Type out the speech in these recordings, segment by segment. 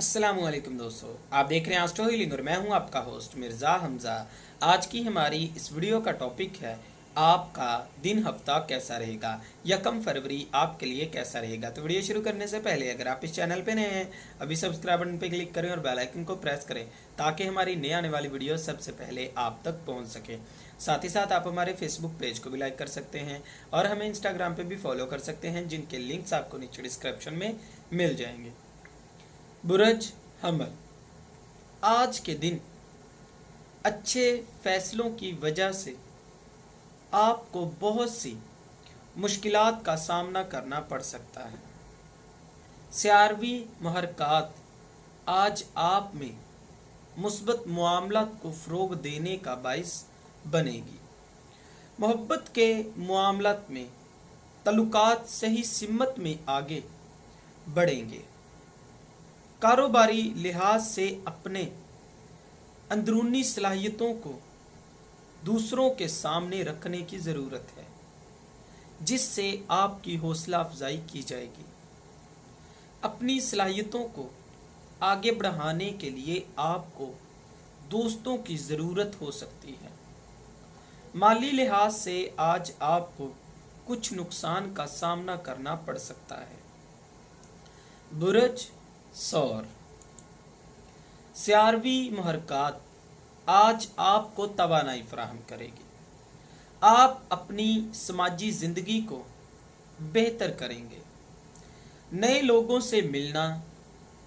अस्सलामुअलैकुम दोस्तों, आप देख रहे हैं एस्ट्रो हीलिंग और मैं हूं आपका होस्ट मिर्ज़ा हमज़ा। आज की हमारी इस वीडियो का टॉपिक है आपका दिन हफ्ता कैसा रहेगा, यकम फरवरी आपके लिए कैसा रहेगा। तो वीडियो शुरू करने से पहले अगर आप इस चैनल पे नए हैं अभी सब्सक्राइब बटन पे क्लिक करें और बेल आइकन को प्रेस करें ताकि हमारी नई आने वाली वीडियो सबसे पहले आप तक पहुँच सके। साथ ही साथ आप हमारे फेसबुक पेज को भी लाइक कर सकते हैं और हमें इंस्टाग्राम पे भी फॉलो कर सकते हैं, जिनके लिंक्स आपको नीचे डिस्क्रिप्शन में मिल जाएंगे। बुरज हमल, आज के दिन अच्छे फैसलों की वजह से आपको बहुत सी मुश्किलात का सामना करना पड़ सकता है। स्यारवी महरकात आज आप में मुस्बत मामलात को फ़रोग देने का बाइस बनेगी। मोहब्बत के मामलात में तल्लुकात सही सिमत में आगे बढ़ेंगे। कारोबारी लिहाज से अपने अंदरूनी सलाहियतों को दूसरों के सामने रखने की ज़रूरत है, जिससे आपकी हौसला अफजाई की जाएगी। अपनी सलाहियतों को आगे बढ़ाने के लिए आपको दोस्तों की ज़रूरत हो सकती है। माली लिहाज से आज आपको कुछ नुकसान का सामना करना पड़ सकता है। बुरज सौर, स्यारवी महरकात आज आपको तवानाई फराहम करेगी। आप अपनी समाजी ज़िंदगी को बेहतर करेंगे। नए लोगों से मिलना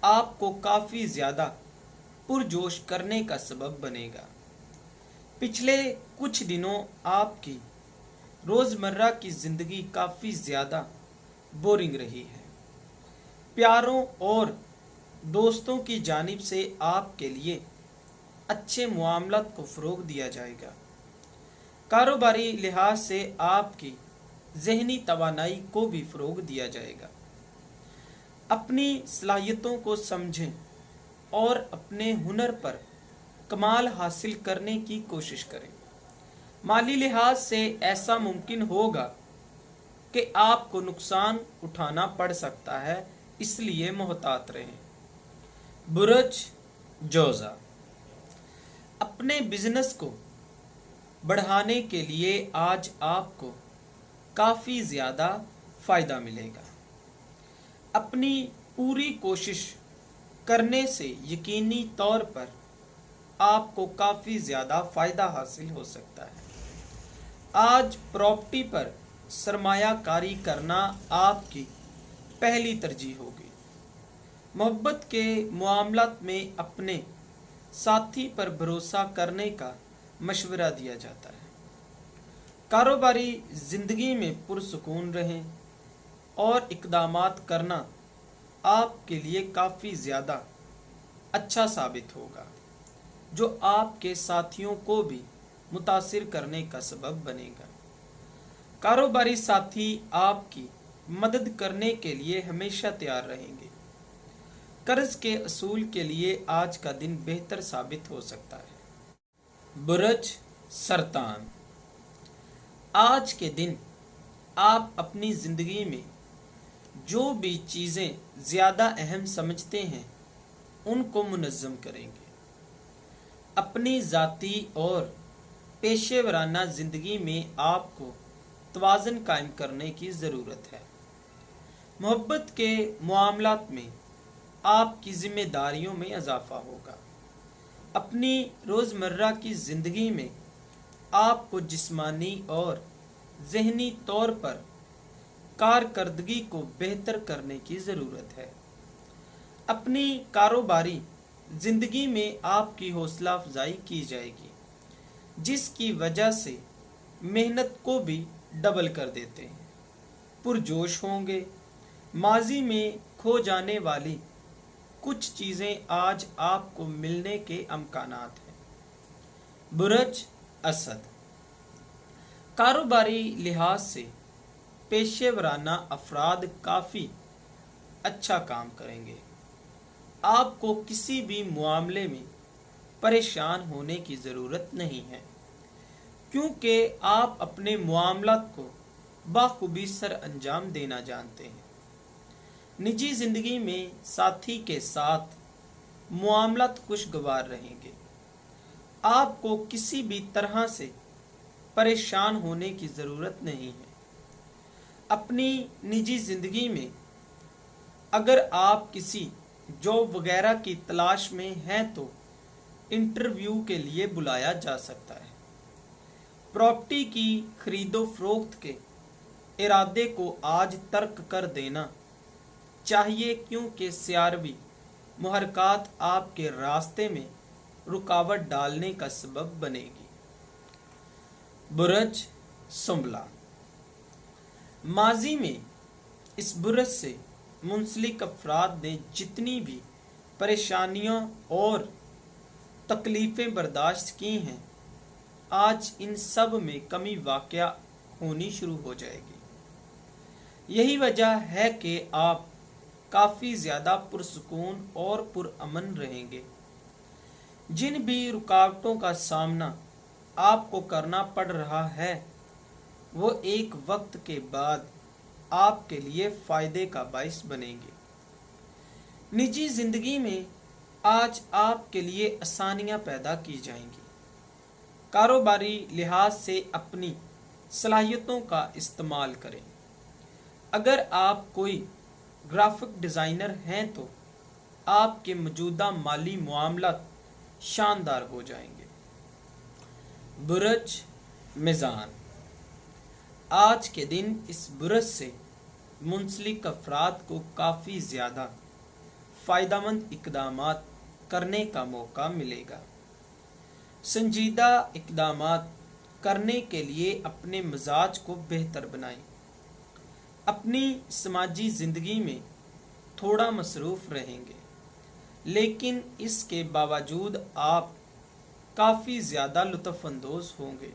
आपको काफ़ी ज़्यादा पुरजोश करने का सबब बनेगा। पिछले कुछ दिनों आपकी रोज़मर्रा की ज़िंदगी काफ़ी ज़्यादा बोरिंग रही है। प्यारों और दोस्तों की जानिब से आपके लिए अच्छे मामलात को फ़रोग दिया जाएगा। कारोबारी लिहाज से आपकी ज़हनी तवानाई को भी फ़रोग दिया जाएगा। अपनी सलाहियतों को समझें और अपने हुनर पर कमाल हासिल करने की कोशिश करें। माली लिहाज से ऐसा मुमकिन होगा कि आपको नुकसान उठाना पड़ सकता है, इसलिए मोहतात रहें। बुरज जोजा, अपने बिजनेस को बढ़ाने के लिए आज आपको काफ़ी ज़्यादा फ़ायदा मिलेगा। अपनी पूरी कोशिश करने से यकीनी तौर पर आपको काफ़ी ज़्यादा फ़ायदा हासिल हो सकता है। आज प्रॉपर्टी पर सरमायाकारी करना आपकी पहली तरजीह होगी। मोहब्बत के मामलात में अपने साथी पर भरोसा करने का मशवरा दिया जाता है। कारोबारी ज़िंदगी में पुरसुकून रहें और इक़दामात करना आपके लिए काफ़ी ज़्यादा अच्छा साबित होगा, जो आपके साथियों को भी मुतासिर करने का सबब बनेगा। कारोबारी साथी आपकी मदद करने के लिए हमेशा तैयार रहेंगे। कर्ज के असूल के लिए आज का दिन बेहतर साबित हो सकता है। बुरज सरतान, आज के दिन आप अपनी ज़िंदगी में जो भी चीज़ें ज़्यादा अहम समझते हैं उनको मुनज़्ज़म करेंगे। अपनी ज़ाती और पेशेवराना ज़िंदगी में आपको तवाज़ुन कायम करने की ज़रूरत है। मोहब्बत के मामलात में आपकी ज़िम्मेदारियों में इजाफ़ा होगा। अपनी रोज़मर्रा की ज़िंदगी में आपको जिस्मानी और ज़हनी तौर पर कारकर्दगी को बेहतर करने की ज़रूरत है। अपनी कारोबारी ज़िंदगी में आपकी हौसला अफजाई की जाएगी, जिसकी वजह से मेहनत को भी डबल कर देते हैं। पुरजोश होंगे। माजी में खो जाने वाली कुछ चीज़ें आज आपको मिलने के अमकानात हैं। बुरज असद, कारोबारी लिहाज से पेशेवराना अफराद काफ़ी अच्छा काम करेंगे। आपको किसी भी मामले में परेशान होने की ज़रूरत नहीं है, क्योंकि आप अपने मामलात को बाखूबी सर अंजाम देना जानते हैं। निजी जिंदगी में साथी के साथ मामलात खुशगवार रहेंगे। आपको किसी भी तरह से परेशान होने की ज़रूरत नहीं है। अपनी निजी ज़िंदगी में अगर आप किसी जॉब वगैरह की तलाश में हैं तो इंटरव्यू के लिए बुलाया जा सकता है। प्रॉपर्टी की खरीदो फरोख्त के इरादे को आज तर्क कर देना चाहिए, क्योंकि सियारवी मुहरकात आपके रास्ते में रुकावट डालने का सबब बनेगी। बुरज सुंबला, माजी में इस बुरज से मुंसलिक अफराद ने जितनी भी परेशानियां और तकलीफ़ें बर्दाश्त की हैं, आज इन सब में कमी वाक़या होनी शुरू हो जाएगी। यही वजह है कि आप काफ़ी ज़्यादा पुरसुकून और पुरअमन रहेंगे। जिन भी रुकावटों का सामना आपको करना पड़ रहा है, वो एक वक्त के बाद आपके लिए फ़ायदे का बाइस बनेंगे। निजी ज़िंदगी में आज आपके लिए आसानियां पैदा की जाएंगी। कारोबारी लिहाज से अपनी सलाहियतों का इस्तेमाल करें। अगर आप कोई ग्राफिक डिज़ाइनर हैं तो आपके मौजूदा माली मामलात शानदार हो जाएंगे। बुरज मिज़ान, आज के दिन इस बुरज से मुंसलिक अफराद को काफ़ी ज़्यादा फ़ायदेमंद इक़दामात करने का मौका मिलेगा। संजीदा इक़दामात करने के लिए अपने मिजाज को बेहतर बनाएं। अपनी समाजी ज़िंदगी में थोड़ा मसरूफ़ रहेंगे, लेकिन इसके बावजूद आप काफ़ी ज़्यादा लुत्फ़अंदोज़ होंगे।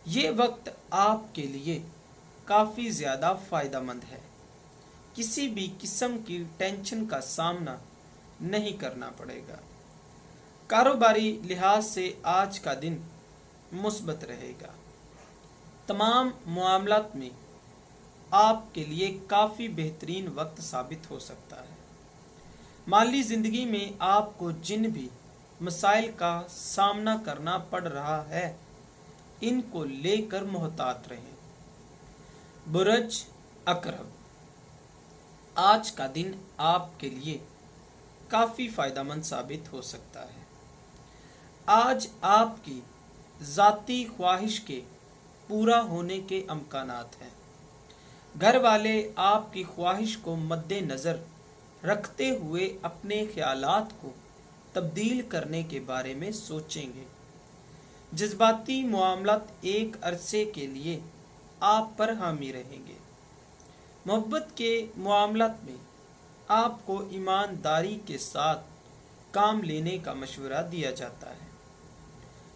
ये वक्त आपके लिए काफ़ी ज़्यादा फ़ायदेमंद है। किसी भी किस्म की टेंशन का सामना नहीं करना पड़ेगा। कारोबारी लिहाज से आज का दिन मुस्बत रहेगा। तमाम मामलात में आपके लिए काफ़ी बेहतरीन वक्त साबित हो सकता है। माली ज़िंदगी में आपको जिन भी मसाइल का सामना करना पड़ रहा है, इनको लेकर मोहतात रहें। बुरज अकरब, आज का दिन आपके लिए काफ़ी फ़ायदेमंद साबित हो सकता है। आज आपकी ज़ाती ख्वाहिश के पूरा होने के अमकानात हैं। घर वाले आपकी ख्वाहिश को मद्देनज़र रखते हुए अपने ख्यालात को तब्दील करने के बारे में सोचेंगे। जज्बाती मामलात एक अरसे के लिए आप पर हामी रहेंगे। मोहब्बत के मामलात में आपको ईमानदारी के साथ काम लेने का मशवरा दिया जाता है।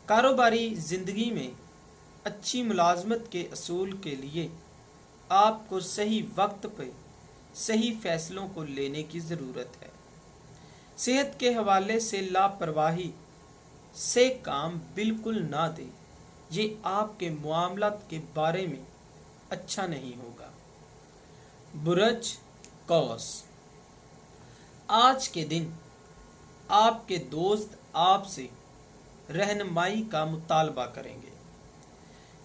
कारोबारी ज़िंदगी में अच्छी मुलाजमत के असूल के लिए आपको सही वक्त पर सही फैसलों को लेने की ज़रूरत है। सेहत के हवाले से लापरवाही से काम बिल्कुल ना दें, ये आपके मामलात के बारे में अच्छा नहीं होगा। बुरज कौस, आज के दिन आपके दोस्त आपसे रहनुमाई का मुतालबा करेंगे।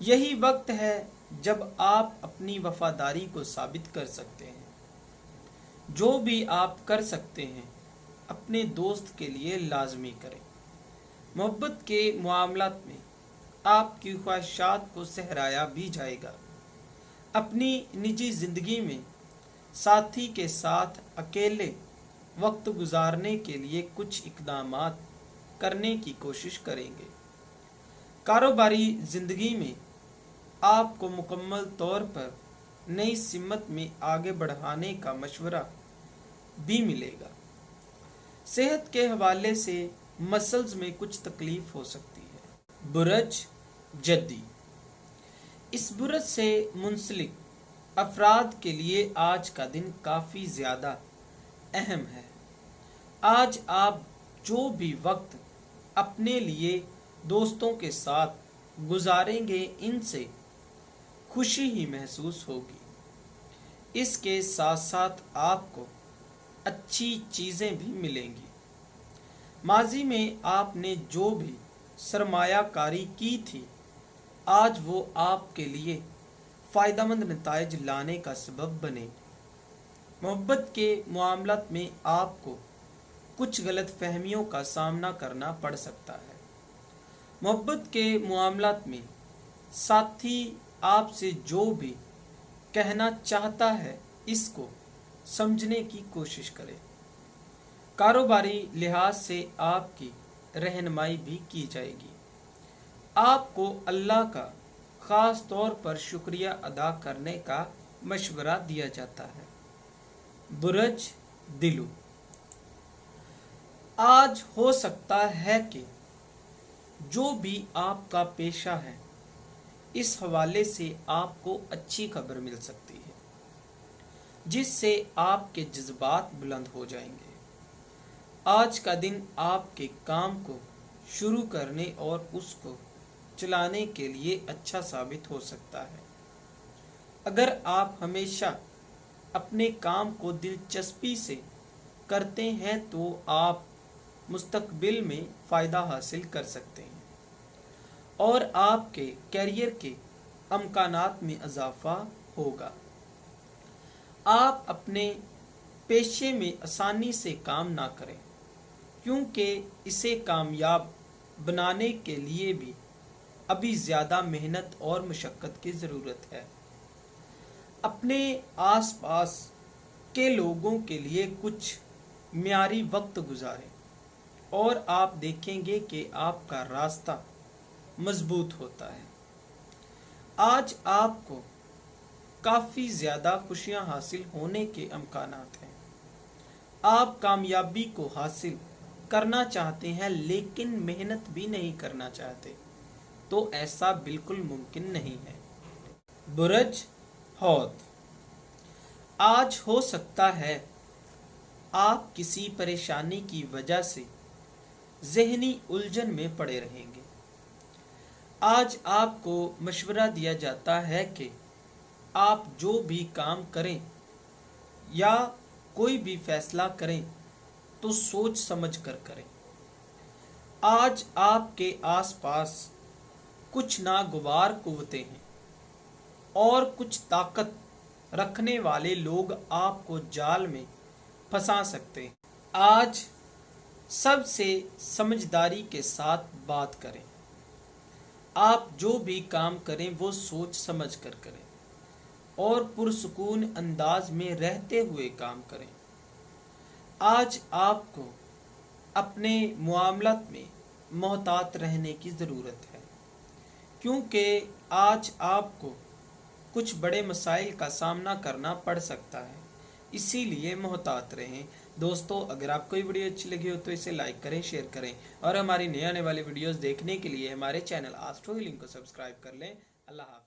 यही वक्त है जब आप अपनी वफादारी को साबित कर सकते हैं। जो भी आप कर सकते हैं अपने दोस्त के लिए लाजमी करें। मोहब्बत के मामलात में आपकी ख्वाहिशात को सहराया भी जाएगा। अपनी निजी ज़िंदगी में साथी के साथ अकेले वक्त गुजारने के लिए कुछ इक़दामात करने की कोशिश करेंगे। कारोबारी ज़िंदगी में आपको मुकम्मल तौर पर नई सिमत में आगे बढ़ाने का मशवरा भी मिलेगा। सेहत के हवाले से मसल्स में कुछ तकलीफ हो सकती है। बुरज जद्दी, इस बुरज से मुंसलिक अफराद के लिए आज का दिन काफ़ी ज़्यादा अहम है। आज आप जो भी वक्त अपने लिए दोस्तों के साथ गुजारेंगे, इनसे खुशी ही महसूस होगी। इसके साथ साथ आपको अच्छी चीज़ें भी मिलेंगी। माजी में आपने जो भी सरमायाकारी की थी, आज वो आपके लिए फ़ायदेमंद नताइज लाने का सबब बने। मोहब्बत के मामलात में आपको कुछ गलत फहमियों का सामना करना पड़ सकता है। मोहब्बत के मामलात में साथी आपसे जो भी कहना चाहता है, इसको समझने की कोशिश करें। कारोबारी लिहाज से आपकी रहनुमाई भी की जाएगी। आपको अल्लाह का ख़ास तौर पर शुक्रिया अदा करने का मशवरा दिया जाता है। बुरज दिलु, आज हो सकता है कि जो भी आपका पेशा है, इस हवाले से आपको अच्छी खबर मिल सकती है, जिससे आपके जज्बात बुलंद हो जाएंगे। आज का दिन आपके काम को शुरू करने और उसको चलाने के लिए अच्छा साबित हो सकता है। अगर आप हमेशा अपने काम को दिलचस्पी से करते हैं तो आप मुस्तकबिल में फ़ायदा हासिल कर सकते हैं और आपके कैरियर के अमकानात में इजाफा होगा। आप अपने पेशे में आसानी से काम ना करें, क्योंकि इसे कामयाब बनाने के लिए भी अभी ज़्यादा मेहनत और मशक्क़त की ज़रूरत है। अपने आसपास के लोगों के लिए कुछ म्यारी वक्त गुजारें और आप देखेंगे कि आपका रास्ता मजबूत होता है। आज आपको काफ़ी ज़्यादा खुशियां हासिल होने के अमकानात हैं। आप कामयाबी को हासिल करना चाहते हैं लेकिन मेहनत भी नहीं करना चाहते, तो ऐसा बिल्कुल मुमकिन नहीं है। बुरज हौद, आज हो सकता है आप किसी परेशानी की वजह से ज़हनी उलझन में पड़े रहेंगे। आज आपको मशवरा दिया जाता है कि आप जो भी काम करें या कोई भी फैसला करें तो सोच समझ कर करें। आज आपके आसपास कुछ नागवार कुव्वतें हैं और कुछ ताकत रखने वाले लोग आपको जाल में फंसा सकते हैं। आज सबसे समझदारी के साथ बात करें। आप जो भी काम करें वो सोच समझ कर करें और पुरसुकून अंदाज में रहते हुए काम करें। आज आपको अपने मामलात में मोहतात रहने की ज़रूरत है, क्योंकि आज आपको कुछ बड़े मसाइल का सामना करना पड़ सकता है, इसीलिए मोहतात रहें। दोस्तों, अगर आपको ये वीडियो अच्छी लगी हो तो इसे लाइक करें, शेयर करें और हमारी नए आने वाली वीडियोस देखने के लिए हमारे चैनल एस्ट्रो हीलिंग को सब्सक्राइब कर लें। अल्लाह हाफ़िज़।